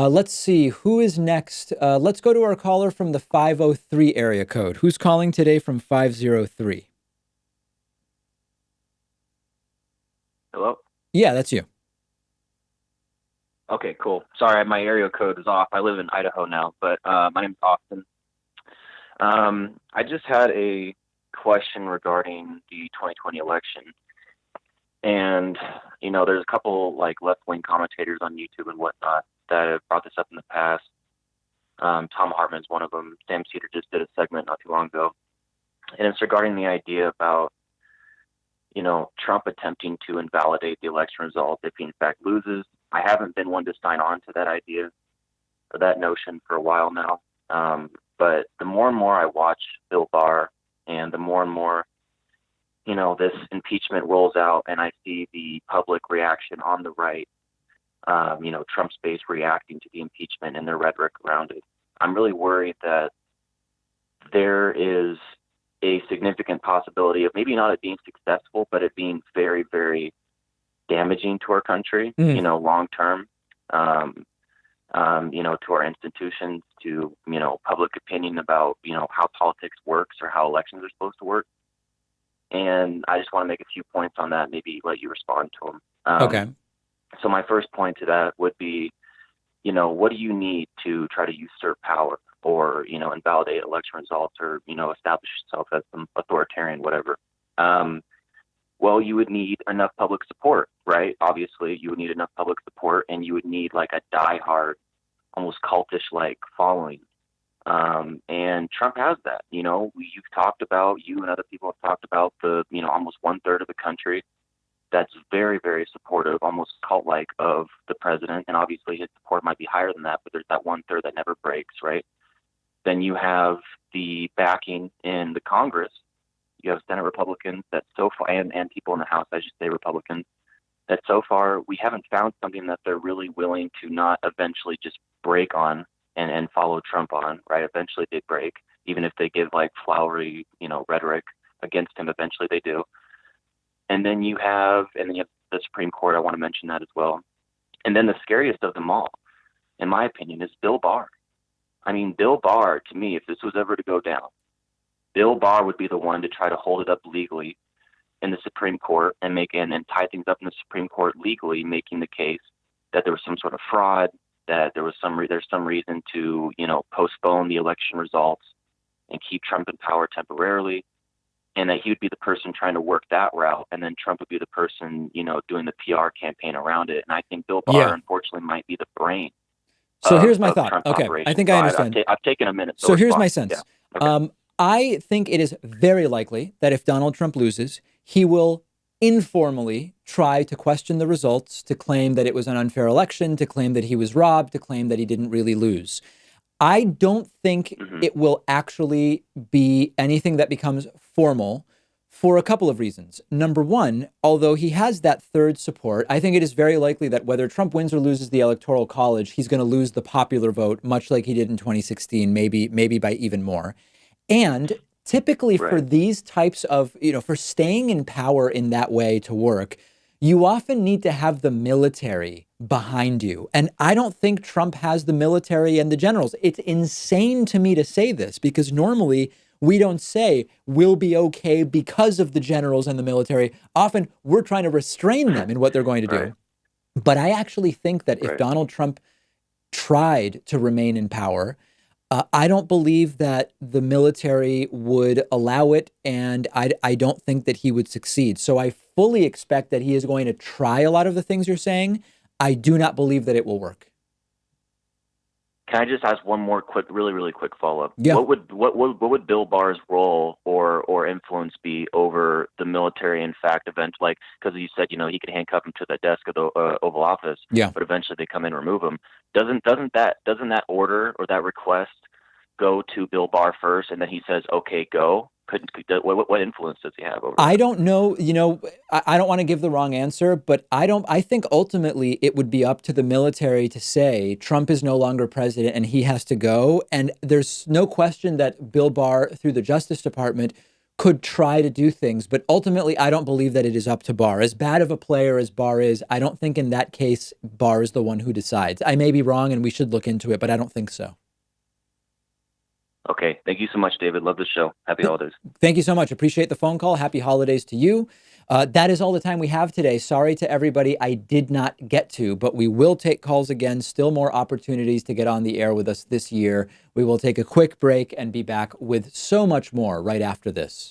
Let's see who is next. Let's go to our caller from the 503 area code. Who's calling today from 503? Hello? Yeah, that's you. Okay, cool. Sorry, my area code is off. I live in Idaho now, but my name's Austin. I just had a question regarding the 2020 election. And, there's a couple like left-wing commentators on YouTube and whatnot that have brought this up in the past. Tom Hartman's one of them. Sam Cedar just did a segment not too long ago. And it's regarding the idea about, Trump attempting to invalidate the election result if he in fact loses. I haven't been one to sign on to that idea or that notion for a while now. But the more and more I watch Bill Barr and the more and more, this impeachment rolls out and I see the public reaction on the right, Trump's base reacting to the impeachment and their rhetoric around it, I'm really worried that there is a significant possibility of maybe not it being successful, but it being very, very damaging to our country, long term, to our institutions, to, public opinion about, how politics works or how elections are supposed to work. And I just want to make a few points on that, maybe let you respond to them. Okay. So my first point to that would be, what do you need to try to usurp power or, invalidate election results or, establish yourself as some authoritarian, whatever? Well, you would need enough public support, right? Obviously, you would need enough public support and you would need like a diehard, almost cultish-like following. And Trump has that, you've talked about, you and other people have talked about the, almost 1/3 of the country that's very, very supportive, almost cult-like of the president. And obviously his support might be higher than that, but there's that 1/3 that never breaks, right? Then you have the backing in the Congress. You have Senate Republicans that so far, and people in the House, I should say Republicans, that so far we haven't found something that they're really willing to not eventually just break on and follow Trump on, right? Eventually they break, even if they give like flowery, rhetoric against him, eventually they do. And then you have the Supreme Court. I want to mention that as well. And then the scariest of them all, in my opinion, is Bill Barr. I mean, Bill Barr, to me, if this was ever to go down, Bill Barr would be the one to try to hold it up legally in the Supreme Court and tie things up in the Supreme Court legally, making the case that there was some sort of fraud, that there was there's some reason to, postpone the election results and keep Trump in power temporarily. And that he would be the person trying to work that route, and then Trump would be the person, doing the PR campaign around it. And I think Bill Barr, Yeah. unfortunately, might be the brain So here's my of thought. Trump's Okay. I operation. think So I understand. I've taken a minute. So here's respond. my Yeah. sense. Okay. I think it is very likely that if Donald Trump loses, he will informally try to question the results, to claim that it was an unfair election, to claim that he was robbed, to claim that he didn't really lose. I don't think it will actually be anything that becomes formal for a couple of reasons. Number one, although he has that third support, I think it is very likely that whether Trump wins or loses the Electoral College, he's going to lose the popular vote, much like he did in 2016, maybe by even more. And typically for these types of, for staying in power in that way to work, you often need to have the military behind you. And I don't think Trump has the military and the generals. It's insane to me to say this because normally we don't say we'll be okay because of the generals and the military. Often we're trying to restrain them in what they're going to do. But I actually think that if Donald Trump tried to remain in power, I don't believe that the military would allow it, and I don't think that he would succeed. So I fully expect that he is going to try a lot of the things you're saying. I do not believe that it will work. Can I just ask one more really, really quick follow-up? Yeah. What would Bill Barr's role or influence be over the military? In fact, like, because you said he could handcuff him to the desk of the Oval Office. Yeah. But eventually they come in and remove him. Doesn't that order or that request go to Bill Barr first, and then he says, "Okay, go"? What influence does he have over? I don't know. I don't want to give the wrong answer, but I think ultimately it would be up to the military to say Trump is no longer president and he has to go. And there's no question that Bill Barr, through the Justice Department, could try to do things, but ultimately, I don't believe that it is up to Barr. As bad of a player as Barr is, I don't think in that case Barr is the one who decides. I may be wrong, and we should look into it, but I don't think so. Okay. Thank you so much, David. Love the show. Happy holidays. Thank you so much. Appreciate the phone call. Happy holidays to you. That is all the time we have today. Sorry to everybody I did not get to, but we will take calls again. Still more opportunities to get on the air with us this year. We will take a quick break and be back with so much more right after this.